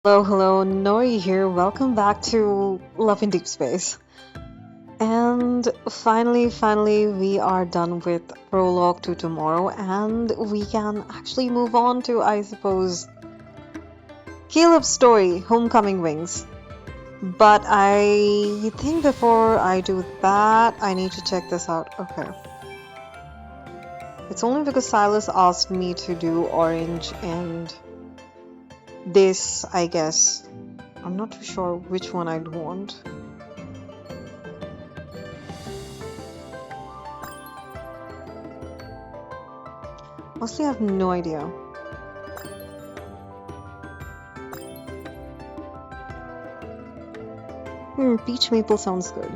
Hello, Nori here. Welcome back to Love in Deep Space. And finally, we are done with prologue to tomorrow, and we can actually move on to, I suppose, Caleb's story, Homecoming Wings. But I think before I do that, I need to check this out. Okay. It's only because Silas asked me to do orange and this, I guess. I'm not too sure which one I'd want. Honestly, I have no idea. Peach maple sounds good.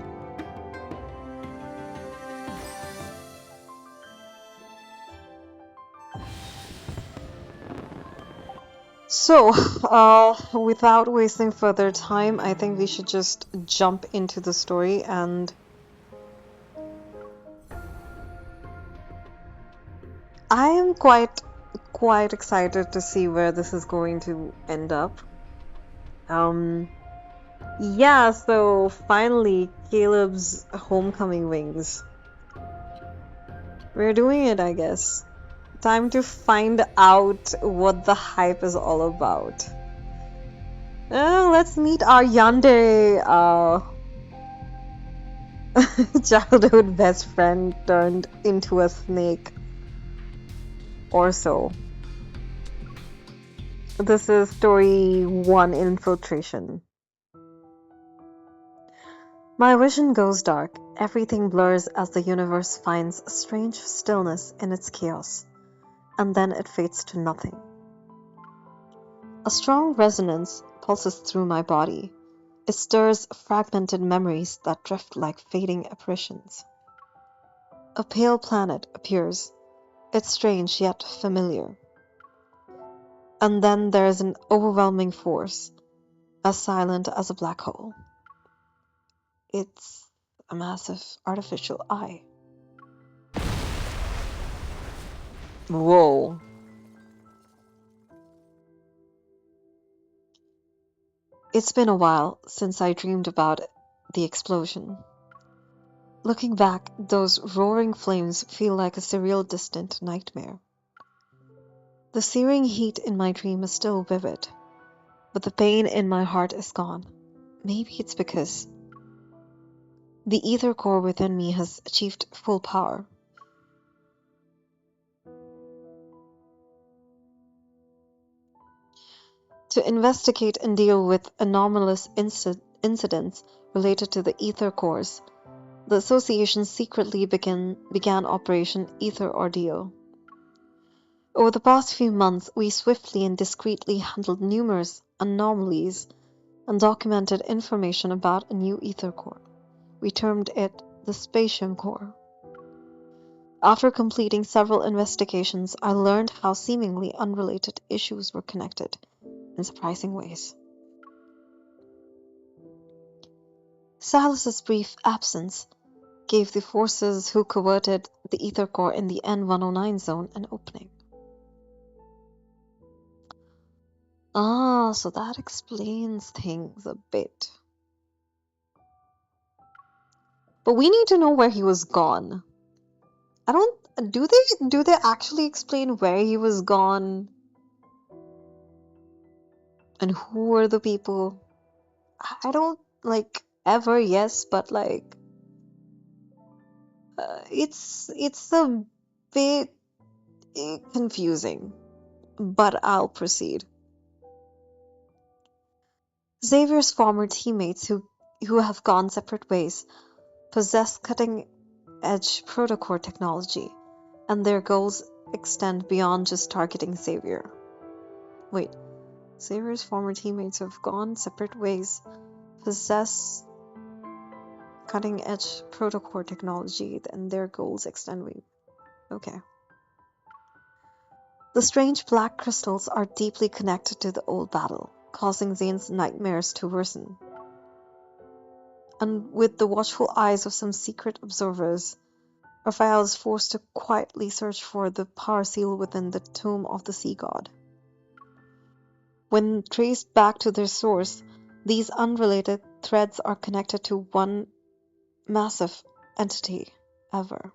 So, without wasting further time, I think we should just jump into the story, and I am quite excited to see where this is going to end up. Yeah, so finally, Caleb's Homecoming Wings. We're doing it, I guess. Time to find out what the hype is all about. Let's meet our yandere childhood best friend turned into a snake or so. This is story 1, Infiltration. My vision goes dark. Everything blurs as the universe finds a strange stillness in its chaos, and then it fades to nothing. A strong resonance pulses through my body. It stirs fragmented memories that drift like fading apparitions. A pale planet appears. It's strange yet familiar. And then there is an overwhelming force, as silent as a black hole. It's a massive artificial eye. Whoa. It's been a while since I dreamed about the explosion. Looking back, those roaring flames feel like a surreal, distant nightmare. The searing heat in my dream is still vivid, but the pain in my heart is gone. Maybe it's because the ether core within me has achieved full power. To investigate and deal with anomalous incidents related to the ether cores, the association secretly began Operation Ether Ordeal. Over the past few months, we swiftly and discreetly handled numerous anomalies and documented information about a new ether core. We termed it the Spatium Core. After completing several investigations, I learned how seemingly unrelated issues were connected in surprising ways. Silas's brief absence gave the forces who coverted the ether core in the N109 zone an opening. So that explains things a bit. But we need to know where he was gone. Do they actually explain where he was gone? And who were the people? I don't ever, yes, but it's a bit confusing. But I'll proceed. Xavier's former teammates who have gone separate ways possess cutting-edge protocore technology, and their goals extend beyond just targeting Xavier. Wait, Xavier's former teammates who have gone separate ways possess cutting-edge protocore technology, and their goals extend. Okay. The strange black crystals are deeply connected to the old battle, causing Zane's nightmares to worsen. And with the watchful eyes of some secret observers, Raphael is forced to quietly search for the power seal within the tomb of the sea god. When traced back to their source, these unrelated threads are connected to one massive entity ever.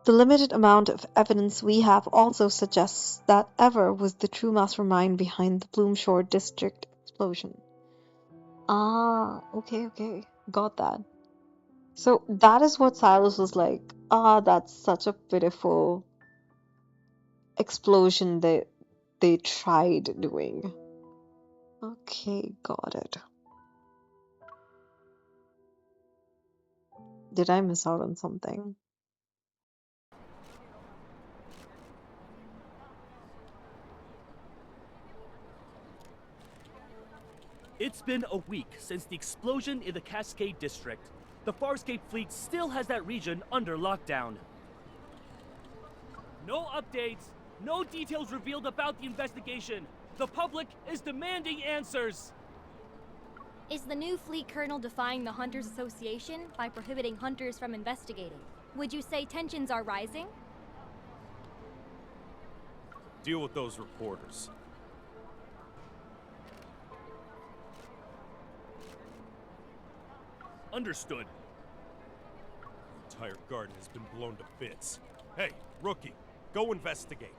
The limited amount of evidence we have also suggests that Ever was the true mastermind behind the Bloomshore District explosion. Ah, okay, got that. So that is what Silas was like. Ah, that's such a pitiful explosion that they tried doing. Okay, got it. Did I miss out on something? It's been a week since the explosion in the Cascade District. The Farscape fleet still has that region under lockdown. No updates, no details revealed about the investigation. The public is demanding answers. Is the new fleet colonel defying the Hunters Association by prohibiting hunters from investigating? Would you say tensions are rising? Deal with those reporters. Understood. The entire garden has been blown to bits. Hey, rookie, go investigate.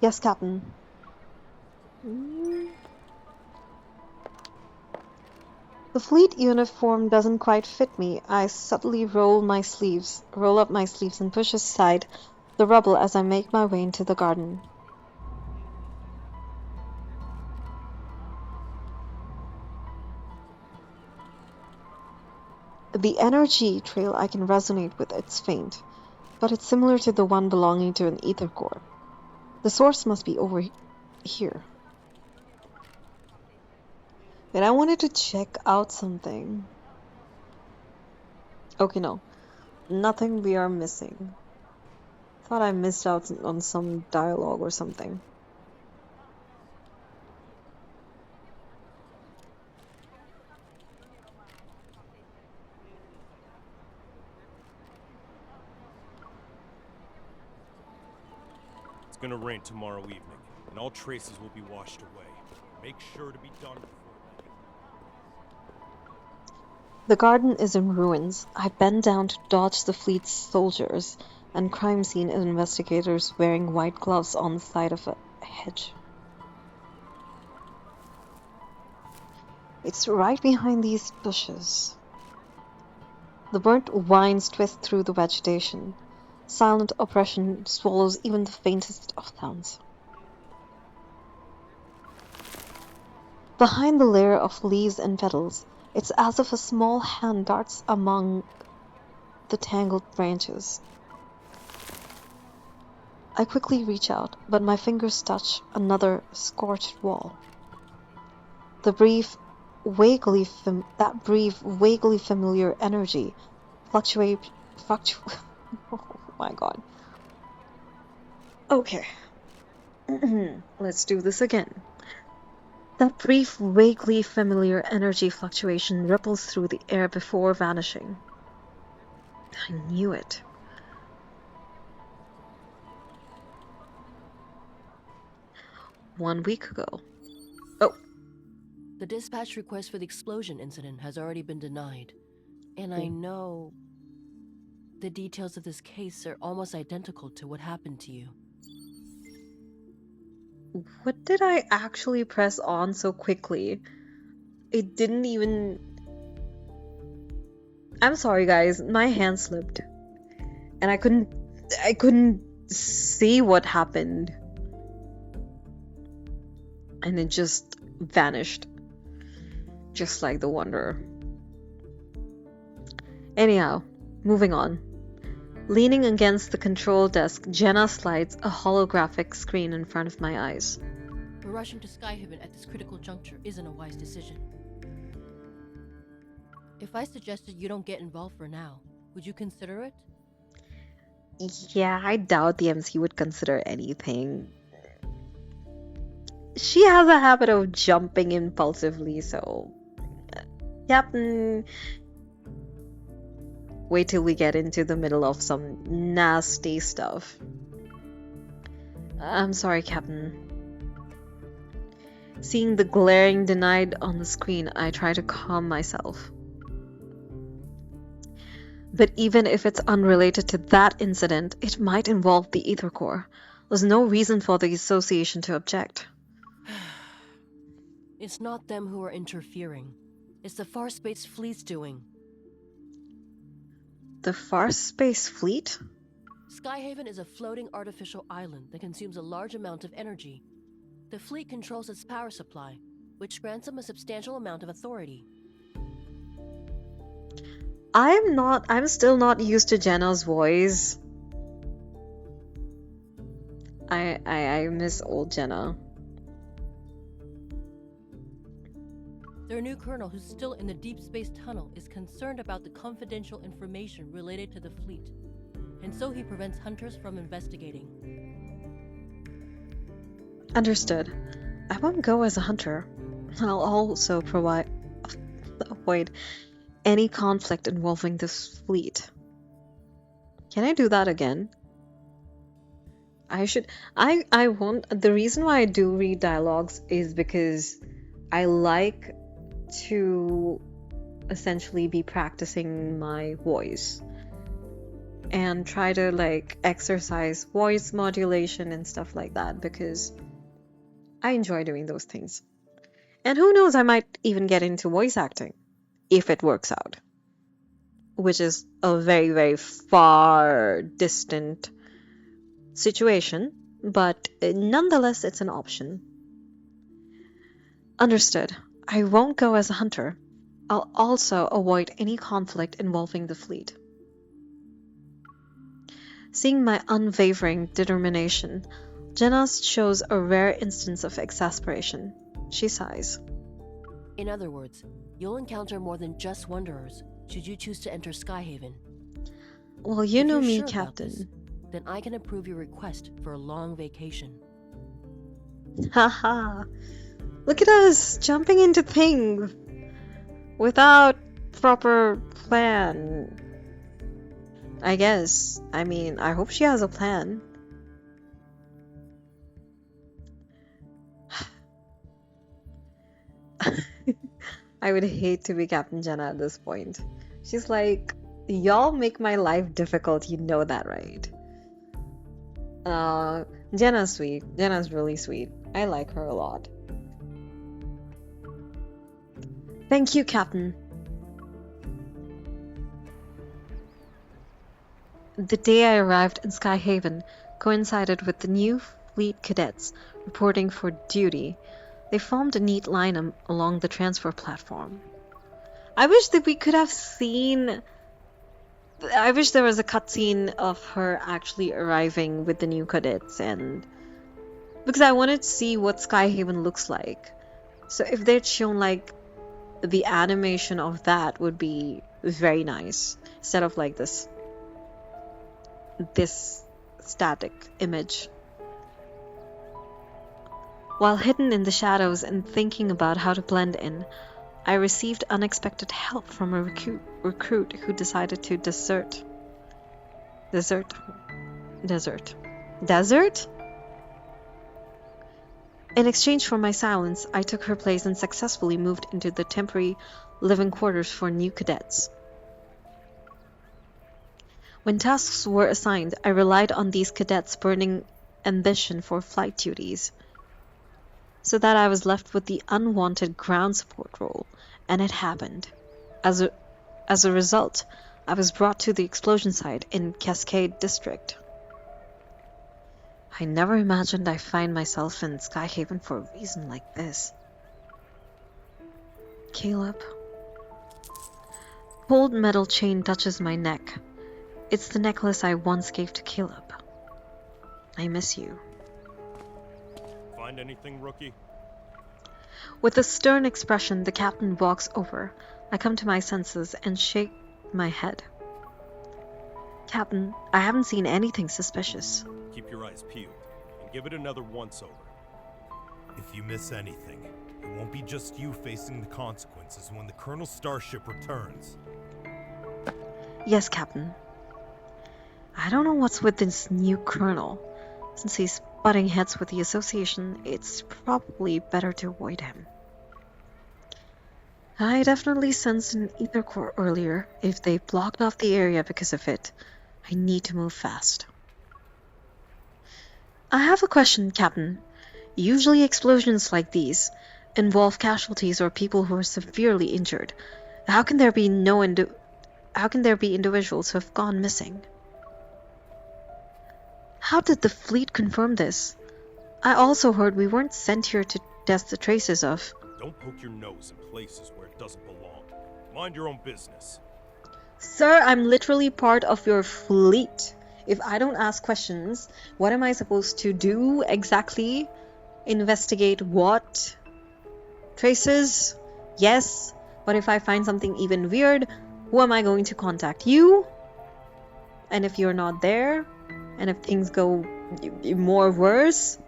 Yes, Captain. The fleet uniform doesn't quite fit me. I subtly roll up my sleeves and push aside the rubble as I make my way into the garden. The energy trail I can resonate with, it's faint, but it's similar to the one belonging to an ether core. The source must be over here. And I wanted to check out something. Okay, no. Nothing we are missing. Thought I missed out on some dialogue or something. It's gonna rain tomorrow evening, and all traces will be washed away. Make sure to be done before then. The garden is in ruins. I bend down to dodge the fleet's soldiers and crime scene investigators wearing white gloves on the side of a hedge. It's right behind these bushes. The burnt vines twist through the vegetation. Silent oppression swallows even the faintest of sounds. Behind the layer of leaves and petals, it's as if a small hand darts among the tangled branches. I quickly reach out, but my fingers touch another scorched wall. That brief, vaguely familiar energy fluctuates. Oh my god. Okay. Let's do this again. That brief, vaguely familiar energy fluctuation ripples through the air before vanishing. I knew it. One week ago. Oh. The dispatch request for the explosion incident has already been denied. And I know the details of this case are almost identical to what happened to you. What did I actually press on so quickly? It didn't even... I'm sorry guys, my hand slipped. And I couldn't see what happened. And it just vanished. Just like the Wanderer. Anyhow, moving on. Leaning against the control desk, Jenna slides a holographic screen in front of my eyes. Rushing to Skyhaven at this critical juncture isn't a wise decision. If I suggested you don't get involved for now, would you consider it? Yeah, I doubt the MC would consider anything. She has a habit of jumping impulsively, so... Yep. Wait till we get into the middle of some nasty stuff. I'm sorry, Captain. Seeing the glaring denied on the screen, I try to calm myself. But even if it's unrelated to that incident, it might involve the Ether Core. There's no reason for the association to object. It's not them who are interfering. It's the Far Space Fleet's doing. The Far Space Fleet? Skyhaven is a floating artificial island that consumes a large amount of energy. The fleet controls its power supply, which grants them a substantial amount of authority. I'm still not used to Jenna's voice. I miss old Jenna. Their new colonel, who's still in the deep space tunnel, is concerned about the confidential information related to the fleet, and so he prevents hunters from investigating. Understood. I won't go as a hunter. I'll also avoid any conflict involving this fleet. Can I do that again? I won't. The reason why I do read dialogues is because I like to essentially be practicing my voice and try to like exercise voice modulation and stuff like that, because I enjoy doing those things. And who knows, I might even get into voice acting if it works out, which is a very, very far distant situation, but nonetheless it's an option. Understood. I won't go as a hunter. I'll also avoid any conflict involving the fleet. Seeing my unwavering determination, Jenna shows a rare instance of exasperation. She sighs. In other words, you'll encounter more than just wanderers should you choose to enter Skyhaven. Well, you If know you're me, sure about this, Captain. then I can approve your request for a long vacation. Haha. Look at us jumping into things without proper plan. I guess. I mean, I hope she has a plan. I would hate to be Captain Jenna at this point. She's like, y'all make my life difficult, you know that, right? Jenna's sweet. Jenna's really sweet. I like her a lot. Thank you, Captain. The day I arrived in Skyhaven coincided with the new fleet cadets reporting for duty. They formed a neat line along the transfer platform. I wish that we could have seen... I wish there was a cutscene of her actually arriving with the new cadets, and because I wanted to see what Skyhaven looks like. So if they'd shown like the animation of that would be very nice, instead of like this static image. While hidden in the shadows and thinking about how to blend in, I received unexpected help from a recruit who decided to desert. In exchange for my silence, I took her place and successfully moved into the temporary living quarters for new cadets. When tasks were assigned, I relied on these cadets' burning ambition for flight duties, so that I was left with the unwanted ground support role, and it happened. As a result, I was brought to the explosion site in Cascade District. I never imagined I'd find myself in Skyhaven for a reason like this. Caleb. Cold metal chain touches my neck. It's the necklace I once gave to Caleb. I miss you. Find anything, rookie? With a stern expression, the captain walks over. I come to my senses and shake my head. Captain, I haven't seen anything suspicious. Keep your eyes peeled, and give it another once-over. If you miss anything, it won't be just you facing the consequences when the Colonel's starship returns. Yes, Captain. I don't know what's with this new colonel, since he's butting heads with the association, it's probably better to avoid him. I definitely sensed an ether core earlier. If they blocked off the area because of it, I need to move fast. I have a question, Captain. Usually explosions like these involve casualties or people who are severely injured. How can there be individuals who have gone missing? How did the fleet confirm this? I also heard we weren't sent here to test the traces of... Don't poke your nose in places where it doesn't belong. Mind your own business. Sir, I'm literally part of your fleet. If I don't ask questions, what am I supposed to do exactly? Investigate what? Traces? Yes. But if I find something even weird, who am I going to contact? You? And if you're not there? And if things go more worse?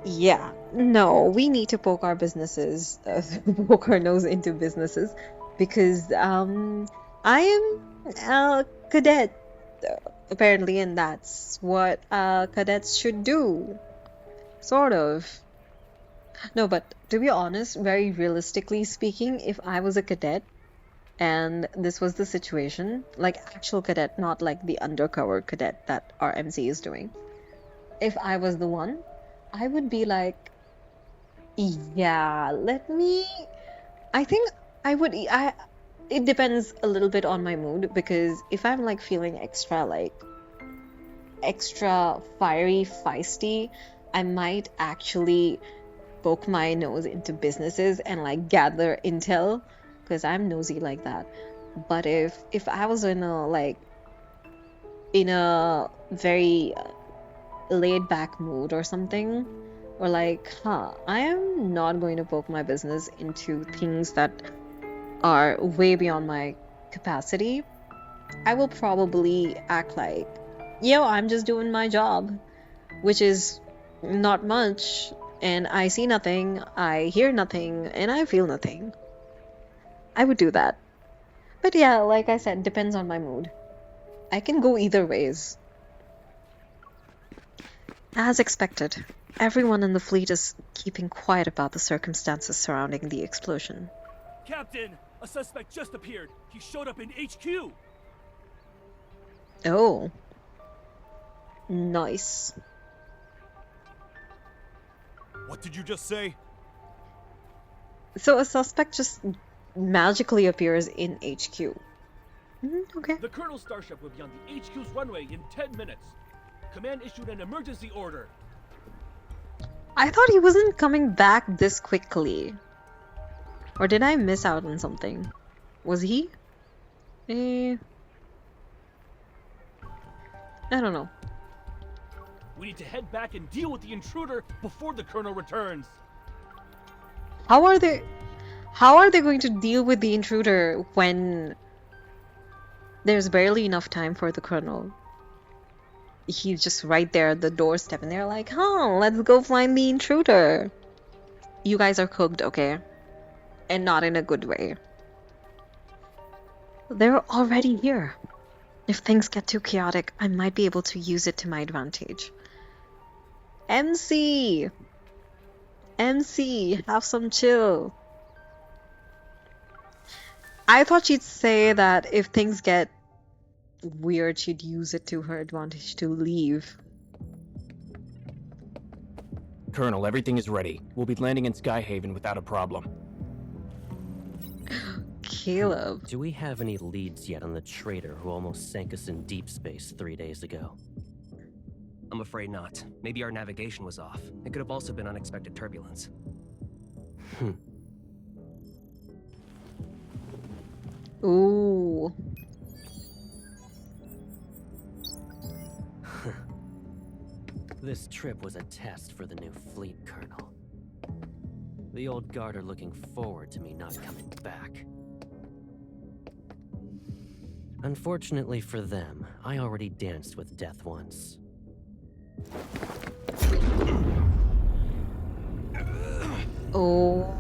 Yeah, no, we need to poke our businesses, poke our nose into businesses, because I am a cadet, apparently, and that's what cadets should do, sort of. No, but to be honest, very realistically speaking, if I was a cadet and this was the situation, like actual cadet, not like the undercover cadet that our MC is doing, if I was the one, I would be like, yeah, I think I would, it depends a little bit on my mood, because if I'm like feeling extra fiery, feisty, I might actually poke my nose into businesses and like gather intel, because I'm nosy like that. But if I was in a very laid back mood or something, or like, I am not going to poke my business into things that are way beyond my capacity, I will probably act like, yo, I'm just doing my job, which is not much, and I see nothing, I hear nothing, and I feel nothing. I would do that. But yeah, like I said, depends on my mood. I can go either ways. As expected, everyone in the fleet is keeping quiet about the circumstances surrounding the explosion. Captain, a suspect just appeared. He showed up in HQ. Oh. Nice. What did you just say? So a suspect just magically appears in HQ. Okay. The Colonel's starship will be on the HQ's runway in 10 minutes. Command issued an emergency order. I thought he wasn't coming back this quickly. Or did I miss out on something? Was he? I don't know. We need to head back and deal with the intruder before the Colonel returns. How are they going to deal with the intruder when there's barely enough time for the Colonel? He's just right there at the doorstep and they're like, let's go find the intruder. You guys are cooked, okay? And not in a good way. They're already here. If things get too chaotic, I might be able to use it to my advantage. MC, have some chill. I thought she'd say that if things get weird, she'd use it to her advantage to leave. Colonel, everything is ready. We'll be landing in Skyhaven without a problem. Caleb. Do we have any leads yet on the traitor who almost sank us in deep space 3 days ago? I'm afraid not. Maybe our navigation was off. It could have also been unexpected turbulence. Ooh. This trip was a test for the new fleet, Colonel. The old guard are looking forward to me not coming back. Unfortunately for them, I already danced with death once. Oh.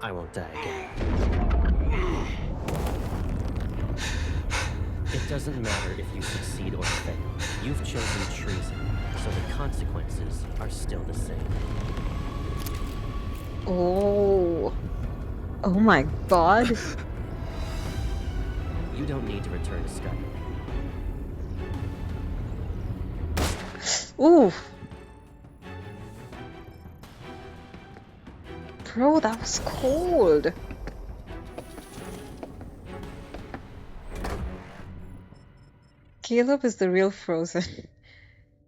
I won't die again. doesn't matter if you succeed or fail. You've chosen treason, so the consequences are still the same. Oh. Oh my god. You don't need to return to Skyrim. Ooh. Bro, that was cold. Caleb is the real Frozen.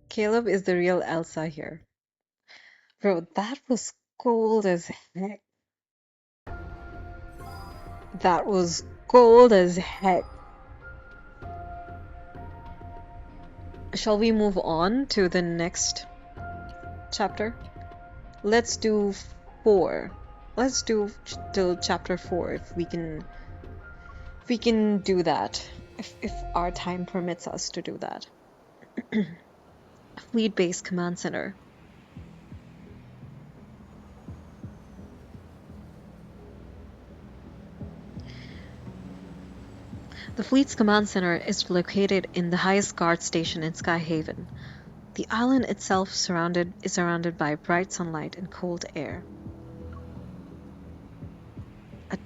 Caleb is the real Elsa here. Bro, that was cold as heck. That was cold as heck. Shall we move on to the next chapter? Let's do 4. Let's do till chapter 4 if we can do that. If our time permits us to do that. Fleet Base Command Center. The fleet's command center is located in the highest guard station in Skyhaven. The island itself is surrounded by bright sunlight and cold air. A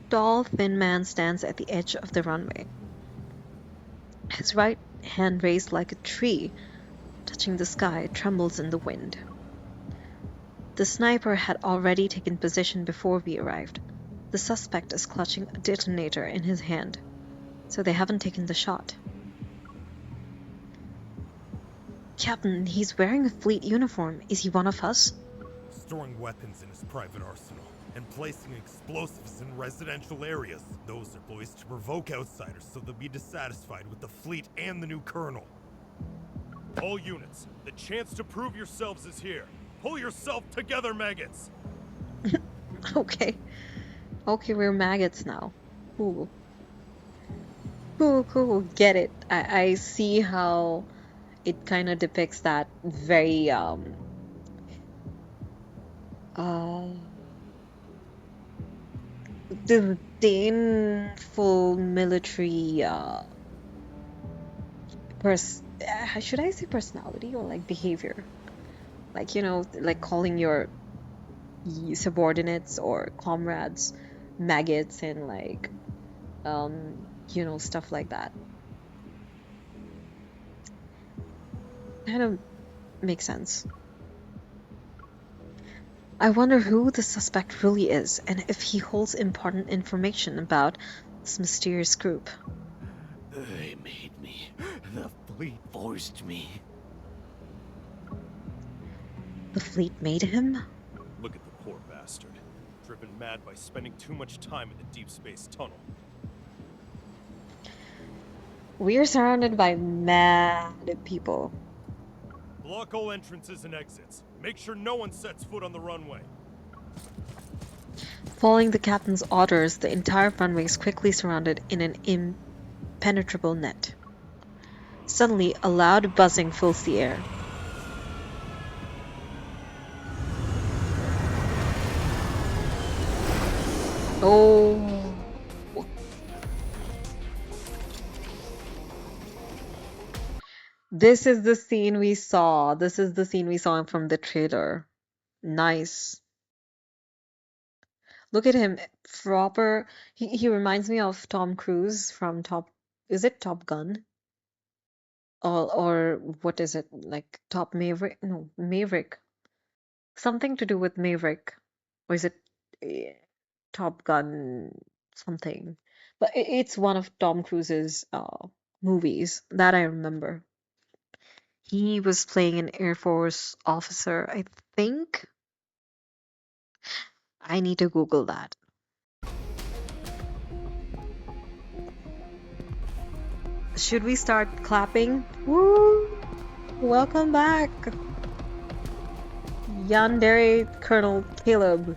tall, thin man stands at the edge of the runway. His right hand raised like a tree, touching the sky, trembles in the wind. The sniper had already taken position before we arrived. The suspect is clutching a detonator in his hand, so they haven't taken the shot. Captain, he's wearing a fleet uniform. Is he one of us? Storing weapons in his private arsenal and placing explosives in residential areas. Those are boys to provoke outsiders so they'll be dissatisfied with the fleet and the new colonel. All units, the chance to prove yourselves is here. Pull yourself together, maggots! Okay. Okay, we're maggots now. Cool. Cool. Get it. I see how it kind of depicts that very disdainful military should I say personality or like behavior? Like, you know, like calling your subordinates or comrades maggots and like you know, stuff like that. Kind of makes sense. I wonder who the suspect really is and if he holds important information about this mysterious group. They made me. The fleet forced me. The fleet made him? Look at the poor bastard. Driven mad by spending too much time in the deep space tunnel. We're surrounded by mad people. Block all entrances and exits. Make sure no one sets foot on the runway. Following the captain's orders, the entire runway is quickly surrounded in an impenetrable net. Suddenly, a loud buzzing fills the air. Oh. This is the scene we saw. This is the scene we saw from the trailer. Nice. Look at him. Proper. He reminds me of Tom Cruise from Is it Top Gun? Or what is it? Like Top Maverick? No, Maverick. Something to do with Maverick. Or is it Top Gun something? But it's one of Tom Cruise's movies that I remember. He was playing an Air Force officer, I think. I need to Google that. Should we start clapping? Woo! Welcome back! Yandere Colonel Caleb.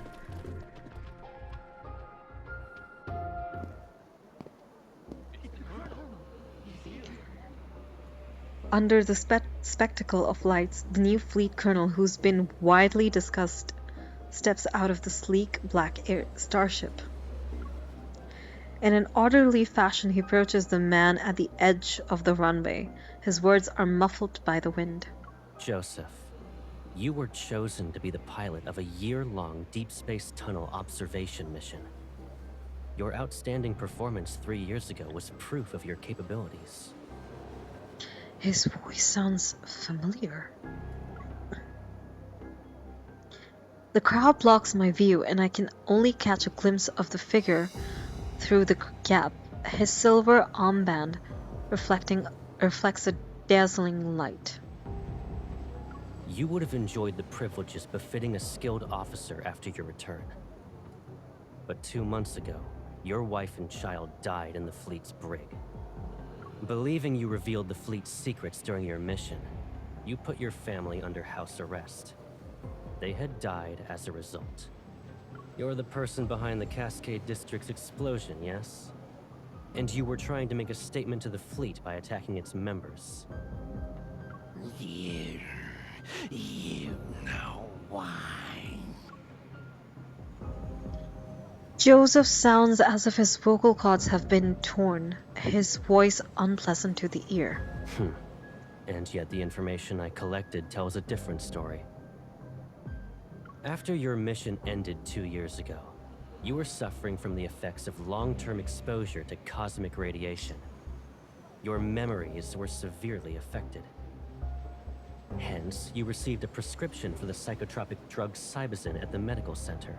Under the spectacle of lights, the new fleet colonel, who's been widely discussed, steps out of the sleek black starship. In an orderly fashion, he approaches the man at the edge of the runway. His words are muffled by the wind. Joseph, you were chosen to be the pilot of a year-long deep space tunnel observation mission. Your outstanding performance 3 years ago was proof of your capabilities. His voice sounds familiar. The crowd blocks my view, and I can only catch a glimpse of the figure through the gap. His silver armband reflects a dazzling light. You would have enjoyed the privileges befitting a skilled officer after your return. But 2 months ago, your wife and child died in the fleet's brig. Believing you revealed the fleet's secrets during your mission, you put your family under house arrest. They had died as a result. You're the person behind the Cascade District's explosion, yes? And you were trying to make a statement to the fleet by attacking its members. You know why. Joseph sounds as if his vocal cords have been torn, his voice unpleasant to the ear. And yet the information I collected tells a different story. After your mission ended 2 years ago, you were suffering from the effects of long-term exposure to cosmic radiation. Your memories were severely affected. Hence, you received a prescription for the psychotropic drug Cybazin at the medical center.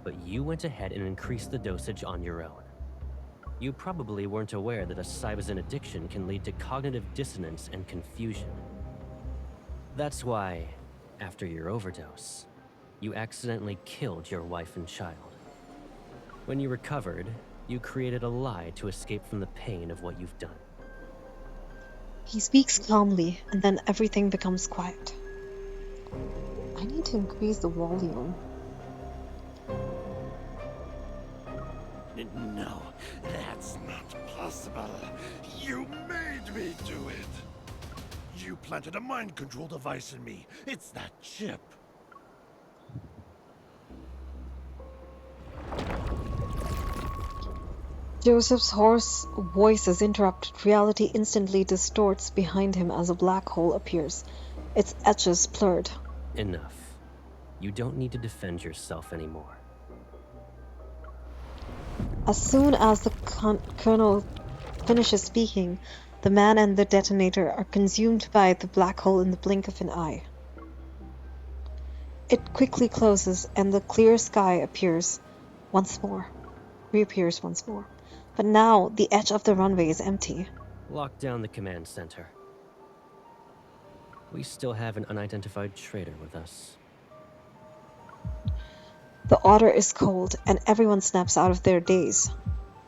But you went ahead and increased the dosage on your own. You probably weren't aware that a Cybazin addiction can lead to cognitive dissonance and confusion. That's why, after your overdose, you accidentally killed your wife and child. When you recovered, you created a lie to escape from the pain of what you've done. He speaks calmly, and then everything becomes quiet. I need to increase the volume. No, that's not possible. You made me do it. You planted a mind control device in me. It's that chip. Joseph's hoarse voice is interrupted. Reality instantly distorts behind him as a black hole appears, its edges blurred. Enough. You don't need to defend yourself anymore. As soon as the colonel finishes speaking, the man and the detonator are consumed by the black hole in the blink of an eye. It quickly closes, and the clear sky reappears once more. But now the edge of the runway is empty. Lock down the command center. We still have an unidentified traitor with us. The order is cold, and everyone snaps out of their daze.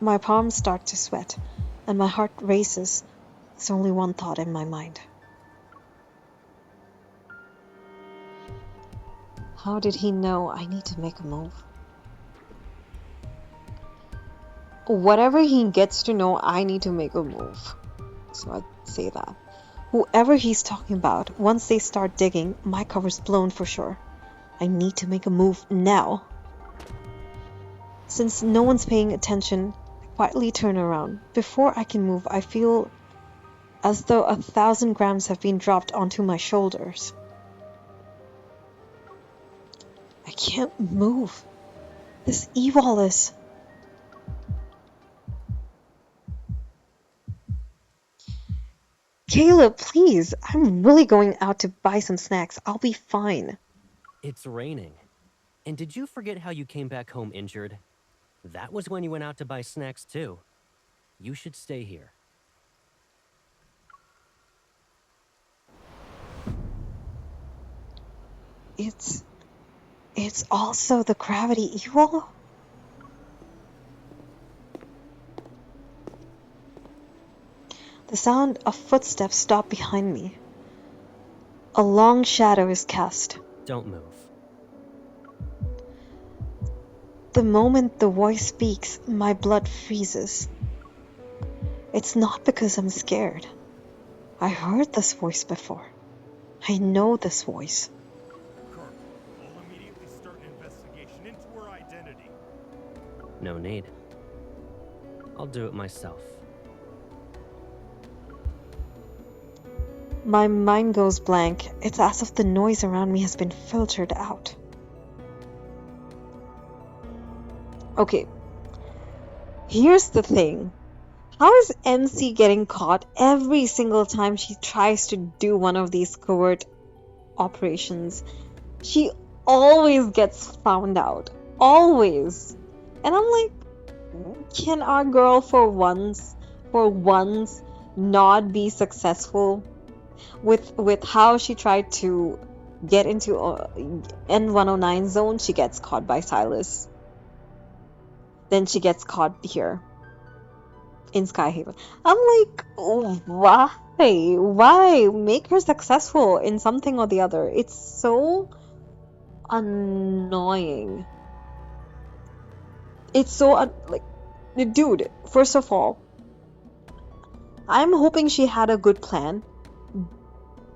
My palms start to sweat, and my heart races. There's only one thought in my mind. How did he know I need to make a move? Whatever he gets to know, I need to make a move. So I'd say that. Whoever he's talking about, once they start digging, my cover's blown for sure. I need to make a move now. Since no one's paying attention, I quietly turn around. Before I can move, I feel as though 1,000 grams have been dropped onto my shoulders. I can't move. This evil is... Caleb, please. I'm really going out to buy some snacks. I'll be fine. It's raining. And did you forget how you came back home injured? That was when you went out to buy snacks too. You should stay here. It's also the gravity evil? The sound of footsteps stop behind me. A long shadow is cast. Don't move. The moment the voice speaks, my blood freezes. It's not because I'm scared. I heard this voice before. I know this voice. Colonel, I'll immediately start an investigation into her identity. No need. I'll do it myself. My mind goes blank. It's as if the noise around me has been filtered out. Okay. Here's the thing. How is MC getting caught every single time she tries to do one of these covert operations? She always gets found out. Always. And I'm like, can our girl for once not be successful with how she tried to get into N109 zone? She gets caught by Silas. Then she gets caught here in Skyhaven. I'm like, why make her successful in something or the other? It's so annoying. It's so dude, first of all, I'm hoping she had a good plan,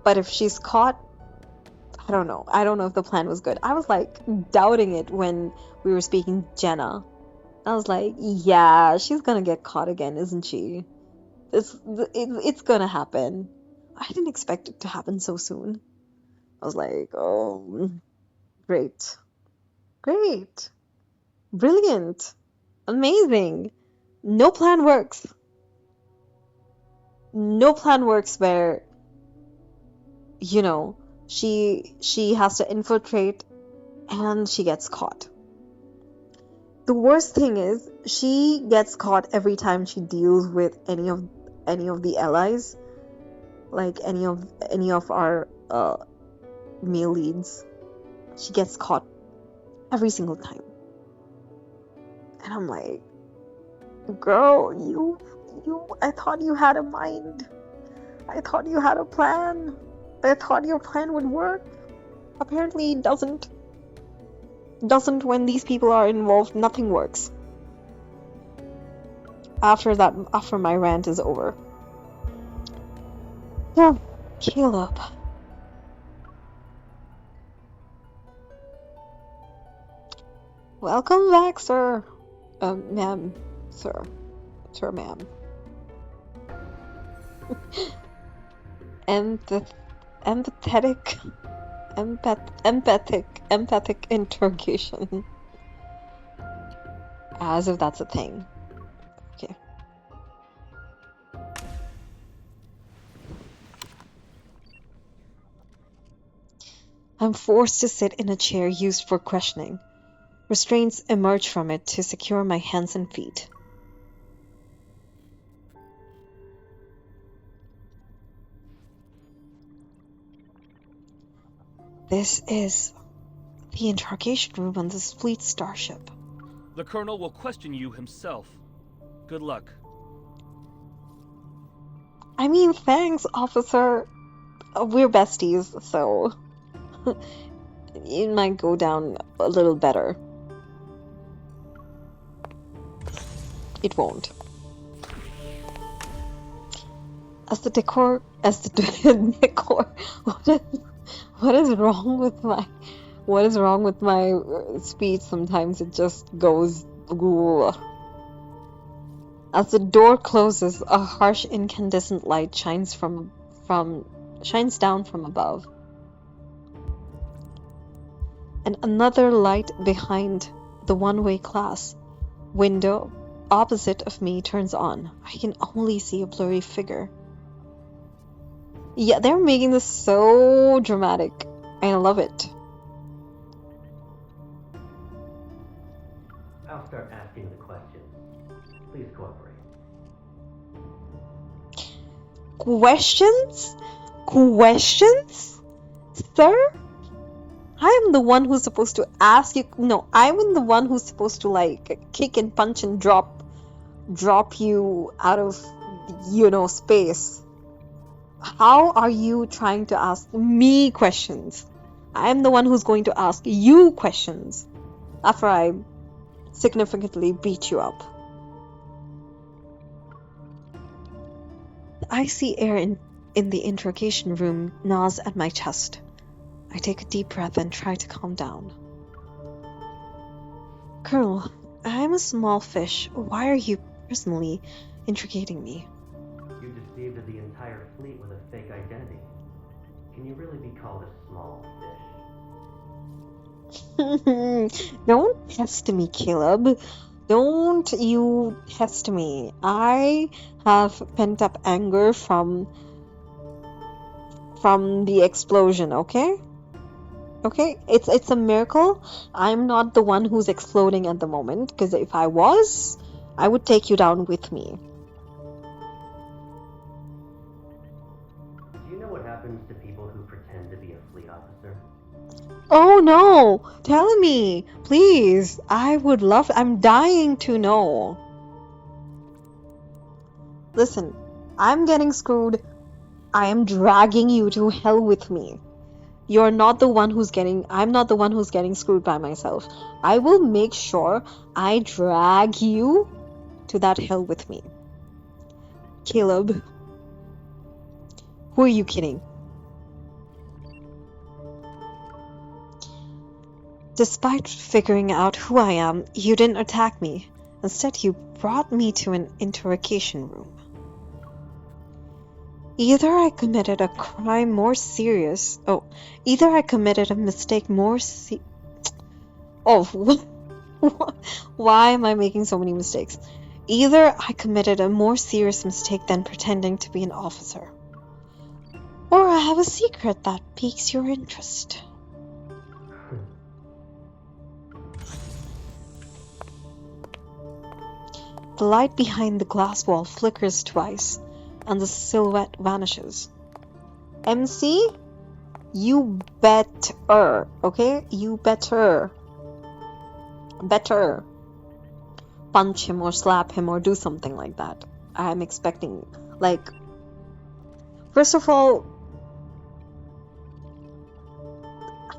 but if she's caught, I don't know if the plan was good. I was like doubting it when we were speaking to Jenna. I was like, yeah, she's gonna get caught again, isn't she? It's gonna happen. I didn't expect it to happen so soon. I was like, oh, great, brilliant, amazing. No plan works. No plan works where, you know, she has to infiltrate and she gets caught. The worst thing is she gets caught every time she deals with any of the allies, like any of our male leads. She gets caught every single time. And I'm like, girl, you I thought you had a mind. I thought you had a plan. I thought your plan would work. Apparently it doesn't. When these people are involved, nothing works. After my rant is over. Yeah, Caleb. Welcome back, sir. Ma'am. Sir. Sir, ma'am. Empathic interrogation. As if that's a thing. Okay. I'm forced to sit in a chair used for questioning. Restraints emerge from it to secure my hands and feet. This is the interrogation room on this fleet starship. The Colonel will question you himself. Good luck. I mean, thanks, officer. We're besties, so it might go down a little better. It won't. As the decor, what is wrong with my speech? Sometimes it just goes. Ooh. As the door closes, a harsh incandescent light shines down from above. And another light behind the one-way class window opposite of me turns on. I can only see a blurry figure. Yeah, they're making this so dramatic. I love it. I'll start asking the questions. Please cooperate. Questions? Sir? I am the one who's supposed to ask you. No, I'm the one who's supposed to like kick and punch and drop you out of, space. How are you trying to ask me questions? I'm the one who's going to ask you questions after I significantly beat you up. The icy air in the interrogation room gnaws at my chest. I take a deep breath and try to calm down. Colonel, I'm a small fish. Why are you personally intricating me. You deceived the entire fleet with a fake identity. Can you really be called a small fish? Don't test me, Caleb. Don't you test me. I have pent up anger from the explosion, okay? Okay? It's a miracle. I'm not the one who's exploding at the moment, because if I was, I would take you down with me. Do you know what happens to people who pretend to be a fleet officer? Oh no! Tell me, please. I'm dying to know. Listen, I'm getting screwed. I am dragging you to hell with me. I'm not the one who's getting screwed by myself. I will make sure I drag you to that hell with me. Caleb, who are you kidding? Despite figuring out who I am, you didn't attack me. Instead, you brought me to an interrogation room. Either I committed a mistake more why am I making so many mistakes? Either I committed a more serious mistake than pretending to be an officer, or I have a secret that piques your interest. The light behind the glass wall flickers twice, and the silhouette vanishes. MC, you better, okay? You better punch him or slap him or do something like that. I'm expecting, like, first of all,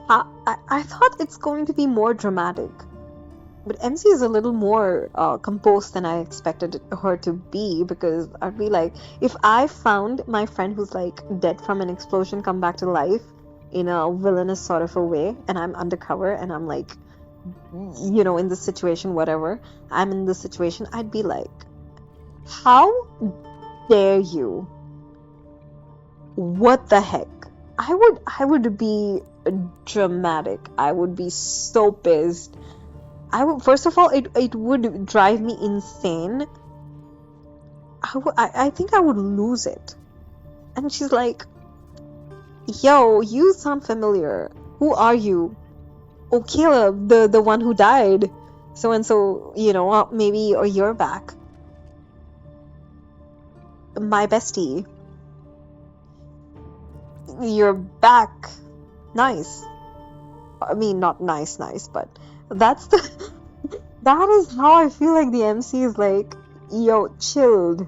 I thought it's going to be more dramatic. But MC is a little more composed than I expected her to be, because I'd be like, if I found my friend who's like dead from an explosion come back to life in a villainous sort of a way, and I'm undercover and I'm like, you know, in this situation, whatever, I'm in this situation, I'd be like, how dare you? What the heck? I would be dramatic. I would be so pissed. First of all, it would drive me insane. I think I would lose it. And she's like, yo, you sound familiar. Who are you? Oh, Caleb, the one who died. So and so, you know, maybe a year back. My bestie. You're back. Nice. I mean, not nice, but that is how I feel like the MC is like, yo, chilled.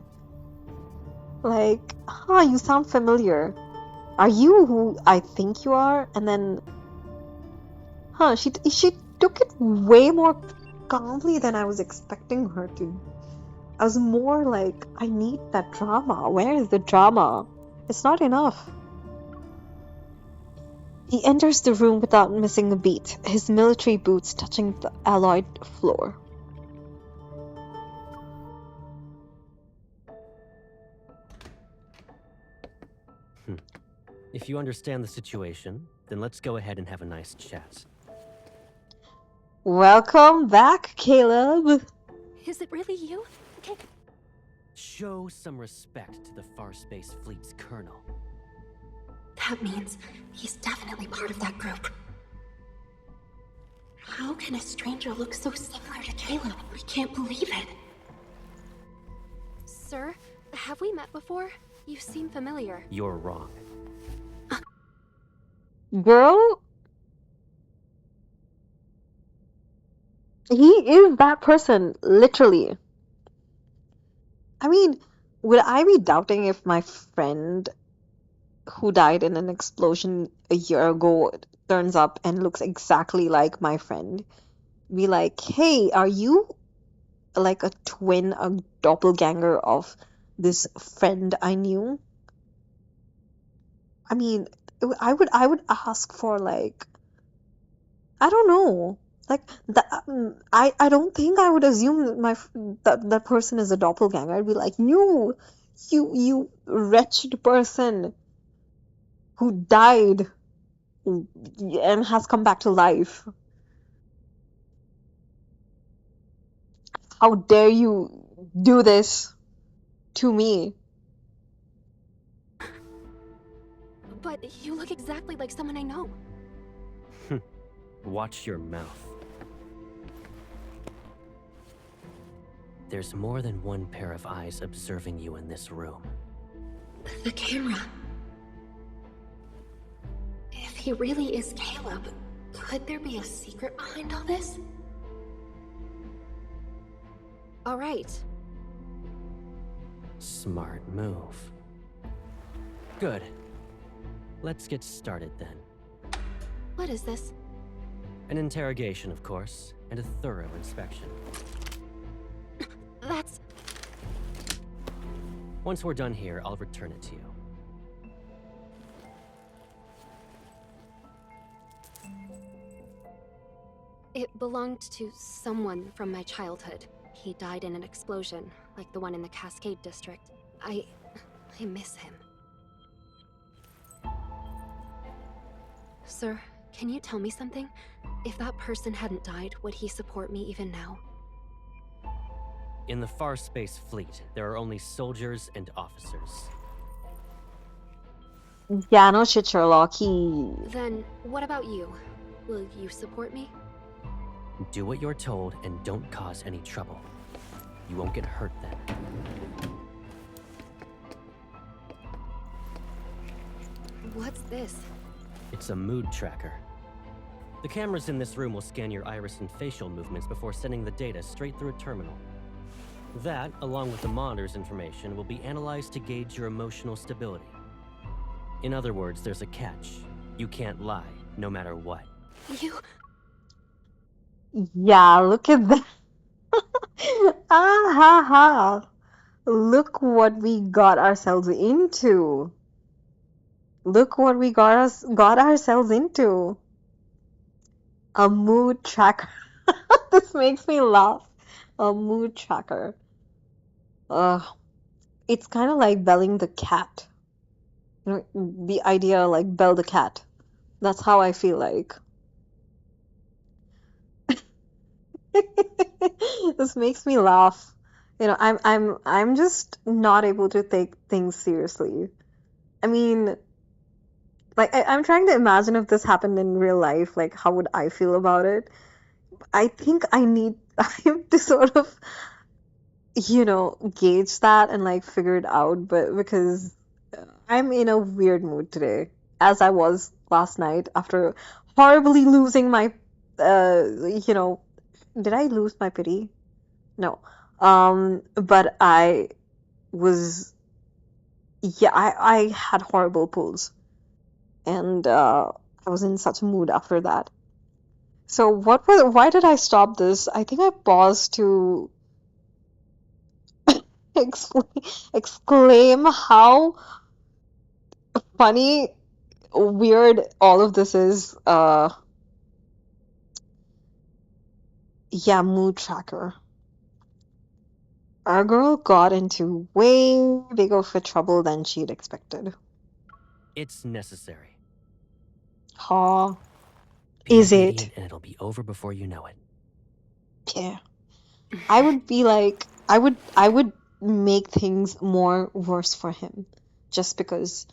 Like, you sound familiar. Are you who I think you are? And then, she took it way more calmly than I was expecting her to. I was more like, I need that drama. Where is the drama? It's not enough. He enters the room without missing a beat, his military boots touching the alloyed floor. If you understand the situation, then let's go ahead and have a nice chat. Welcome back, Caleb. Is it really you? Okay. Show some respect to the Far Space Fleet's colonel. That means he's definitely part of that group. How can a stranger look so similar to Caleb? I can't believe it. Sir, have we met before? You seem familiar. You're wrong. Girl, he is that person, literally. I mean, would I be doubting if my friend who died in an explosion a year ago turns up and looks exactly like my friend? Be like, hey, are you like a twin, a doppelganger of this friend I knew? I mean, I would ask for, like, I don't know, Like I don't think I would assume that person is a doppelganger. I'd be like, you wretched person who died and has come back to life. How dare you do this to me? But you look exactly like someone I know. Watch your mouth. There's more than one pair of eyes observing you in this room. The camera. If he really is Caleb, could there be a secret behind all this? All right. Smart move. Good. Let's get started then. What is this? An interrogation, of course, and a thorough inspection. That's... Once we're done here, I'll return it to you. It belonged to someone from my childhood. He died in an explosion, like the one in the Cascade District. I miss him. Sir, can you tell me something? If that person hadn't died, would he support me even now? In the Far Space Fleet, there are only soldiers and officers. Yeah, no shit, Sherlock. He... Then, what about you? Will you support me? Do what you're told and don't cause any trouble. You won't get hurt then. What's this? It's a mood tracker. The cameras in this room will scan your iris and facial movements before sending the data straight through a terminal. That, along with the monitor's information, will be analyzed to gauge your emotional stability. In other words, there's a catch. You can't lie, no matter what. You... Yeah, look at that. Ah ha ha. Look what we got ourselves into. Look what we got ourselves into. A mood tracker. This makes me laugh. A mood tracker. It's kind of like belling the cat. You know, the idea like bell the cat. That's how I feel like. This makes me laugh. You know, I'm just not able to take things seriously. I mean, like I'm trying to imagine if this happened in real life, like how would I feel about it? I think I have to sort of, you know, gauge that and like figure it out, but because I'm in a weird mood today, as I was last night after horribly losing my, you know, did I lose my pity? No. But I was, yeah, I had horrible pulls, and I was in such a mood after that. So why did I stop this? I think I paused to exclaim how funny, weird all of this is. Yeah, mood tracker. Our girl got into way bigger of a trouble than she'd expected. It's necessary. Huh? Be Is obedient it? and it'll be over before you know it. Yeah. I would be like, I would make things more worse for him, just because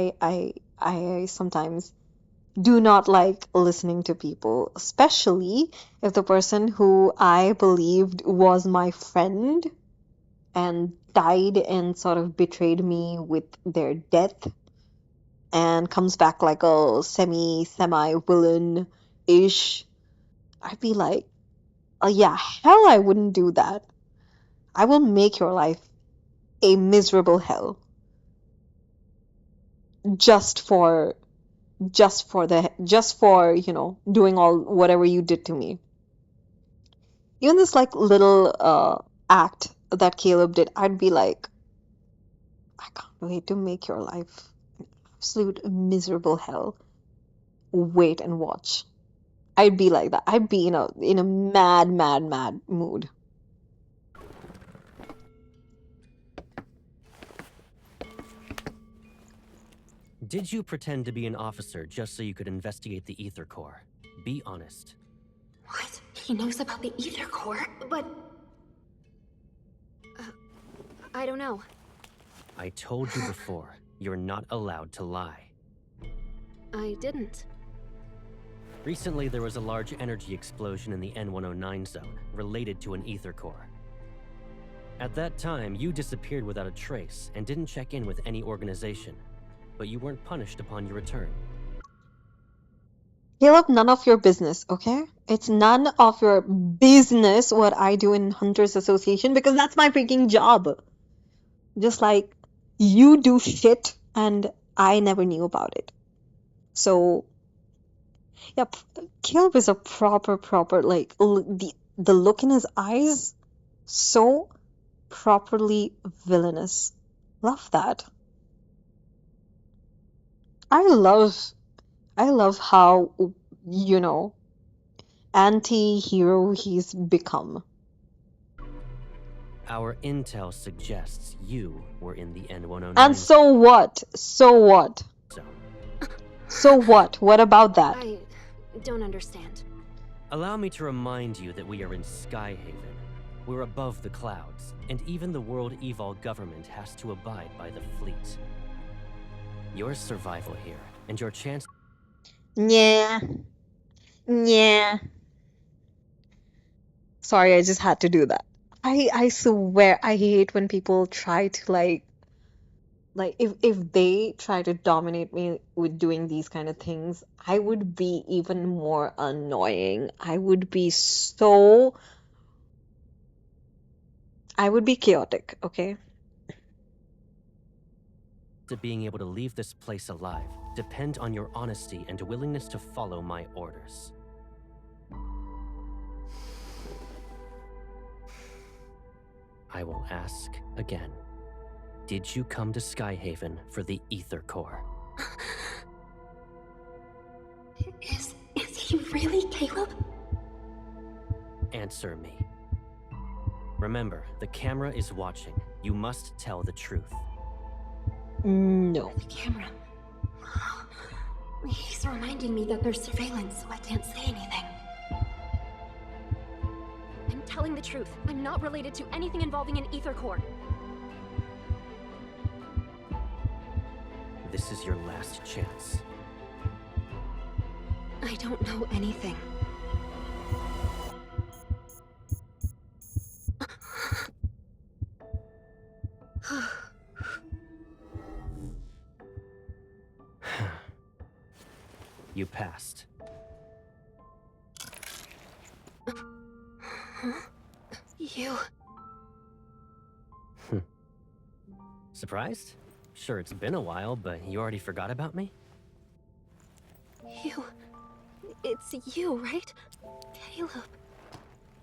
I sometimes do not like listening to people, especially if the person who I believed was my friend and died and sort of betrayed me with their death and comes back like a semi-villain-ish. I'd be like, oh yeah, hell I wouldn't do that. I will make your life a miserable hell. Just for, you know, doing all whatever you did to me. Even this like little act that Caleb did, I'd be like, I can't wait to make your life an absolute miserable hell. wait and watch. I'd be like that. I'd be in a mad mood. Did you pretend to be an officer just so you could investigate the Ether Core? Be honest. What? He knows about the Ether Core? But... I don't know. I told you before, you're not allowed to lie. I didn't. Recently, there was a large energy explosion in the N109 zone, related to an Ether Core. At that time, you disappeared without a trace and didn't check in with any organization, but you weren't punished upon your return. Caleb, none of your business, okay? It's none of your business what I do in Hunters Association, because that's my freaking job. Just like you do shit and I never knew about it. So, yeah, Caleb is a proper, like, the look in his eyes, so properly villainous. Love that. I love how, you know, anti-hero he's become. Our intel suggests you were in the N109 And so what? So what? zone. So what? What about that? I don't understand. Allow me to remind you that we are in Skyhaven. We're above the clouds, and even the World Evol government has to abide by the fleet. Your survival here, and your chance... Yeah. Sorry, I just had to do that. I swear I hate when people try to like if they try to dominate me with doing these kind of things, I would be even more annoying. I would be chaotic, okay? to being able to leave this place alive depend on your honesty and willingness to follow my orders. I will ask again. Did you come to Skyhaven for the Ether Core? Is he really Caleb? Answer me. Remember, the camera is watching. You must tell the truth. No. The camera. He's reminding me that there's surveillance, so I can't say anything. I'm telling the truth. I'm not related to anything involving an Ether Core. This is your last chance. I don't know anything. You passed. You... Surprised? Sure, it's been a while, but you already forgot about me? You... It's you, right? Caleb.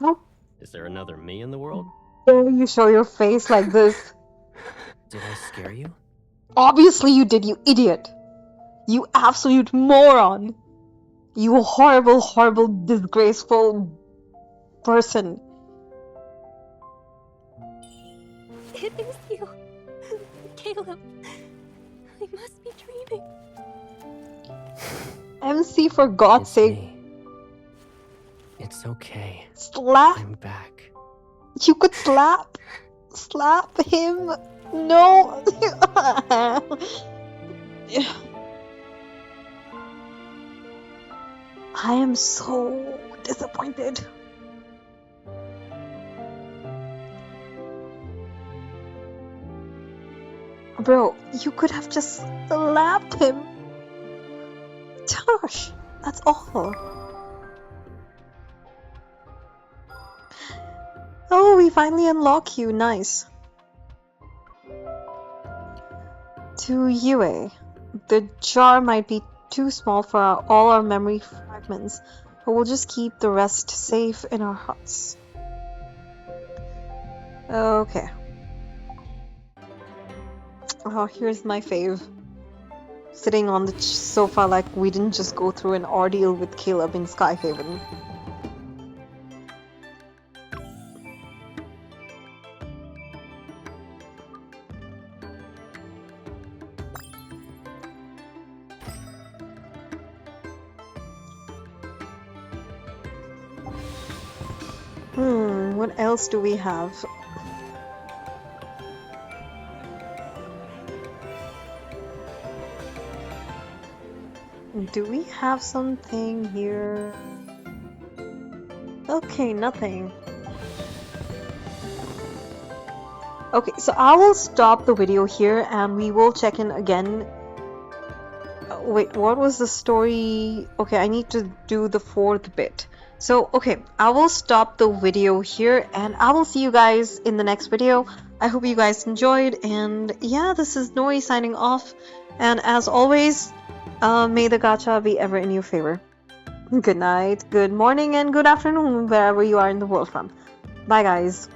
How Is there another me in the world? dare you show your face like this? Did I scare you? Obviously you did, you idiot. You absolute moron. You horrible, horrible, disgraceful person. It is you. Caleb. I must be dreaming. MC, for God's It's sake, me. It's okay. slap. I'm back. You could slap him. No. I am so disappointed. Bro, you could have just slapped him. Gosh, that's awful. Oh, we finally unlock you. Nice. To Yue, the jar might be too small for all our memory fragments, but we'll just keep the rest safe in our hearts. Okay. Oh, here's my fave. sitting on the sofa like we didn't just go through an ordeal with Caleb in Skyhaven. What else do we have? Do we have something here? Okay, nothing. Okay, so I will stop the video here and we will check in again. Wait, what was the story? Okay, I need to do the 4th bit. So, okay, I will stop the video here and I will see you guys in the next video. I hope you guys enjoyed, and yeah, this is Noi signing off. And as always, may the gacha be ever in your favor. Good night, good morning, and good afternoon, wherever you are in the world from. Bye, guys.